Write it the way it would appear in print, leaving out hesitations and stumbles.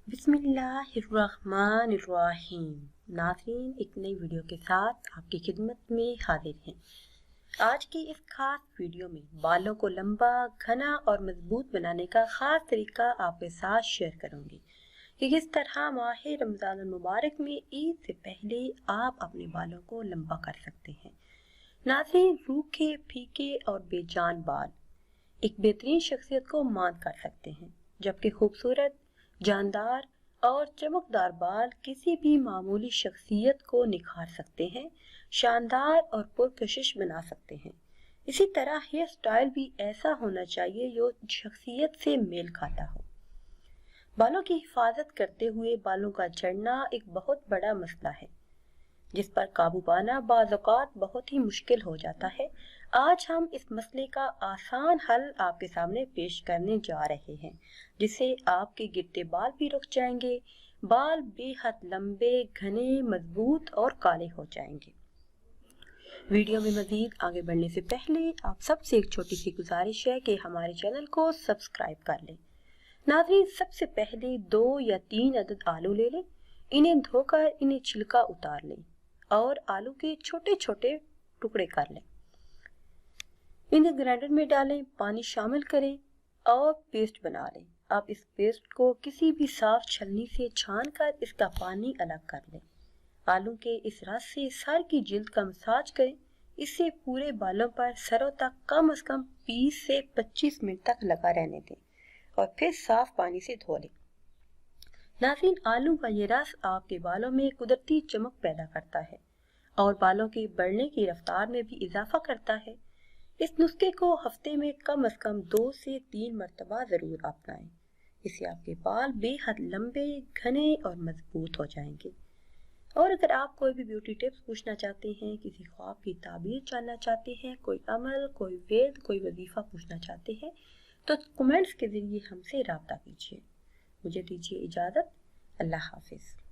बिस्मिल्लाहिर्रहमानिर्रहीम। नाज़रीन, एक नई वीडियो के साथ आपकी खिदमत में हाजिर हैं। आज की इस खास वीडियो में बालों को लंबा, घना और मजबूत बनाने का खास तरीका आपके साथ शेयर करूंगी कि किस तरह माह रमज़ान मुबारक में ईद से पहले आप अपने बालों को लंबा कर सकते हैं। नाज़रीन, रूखे, फीके और बेजान बाल एक बेहतरीन शख्सियत को मान कर सकते हैं, जबकि खूबसूरत, जानदार और चमकदार बाल किसी भी मामूली शख्सियत को निखार सकते हैं, शानदार और पुरकशिश बना सकते हैं। इसी तरह हेयर स्टाइल भी ऐसा होना चाहिए जो शख्सियत से मेल खाता हो। बालों की हिफाजत करते हुए बालों का झड़ना एक बहुत बड़ा मसला है, जिस पर काबू पाना बाज़ औक़ात बहुत ही मुश्किल हो जाता है। आज हम इस मसले का आसान हल आपके सामने पेश करने जा रहे हैं, जिससे आपके गिरते बाल भी रुक जाएंगे, बाल बेहद लंबे, घने, मजबूत और काले हो जाएंगे। वीडियो में मजीद आगे बढ़ने से पहले आप सबसे एक छोटी सी गुजारिश है कि हमारे चैनल को सब्सक्राइब कर लें। नाज़रीन, सबसे पहले 2 या 3 अदद आलू ले लें। इन्हें धोकर इन्हें छिलका उतार लें और आलू के छोटे छोटे टुकड़े कर लें। इन्हें ग्राइंडर में डालें, पानी शामिल करें और पेस्ट बना लें। अब इस पेस्ट को किसी भी साफ छलनी से छानकर इसका पानी अलग कर लें। आलू के इस रस से सर की जिल्द का मसाज करें। इससे पूरे बालों पर सरों तक कम से कम 20 से 25 मिनट तक लगा रहने दें और फिर साफ पानी से धो लें। नाज़रीन, आलू का ये रस आपके बालों में कुदरती चमक पैदा करता है और बालों के बढ़ने की रफ्तार में भी इजाफा करता है। इस नुस्खे को हफ्ते में कम से कम 2 से 3 मरतबा ज़रूर अपनाएं। इससे आपके बाल बेहद लंबे, घने और मजबूत हो जाएंगे। और अगर आप कोई भी ब्यूटी टिप्स पूछना चाहते हैं, किसी ख्वाब की ताबीर जानना चाहते हैं, कोई अमल, कोई वेद, कोई वजीफा पूछना चाहते हैं, तो कमेंट्स के ज़रिए हमसे राब्ता कीजिए। मुझे दीजिए इजाज़त। अल्लाह हाफिज़।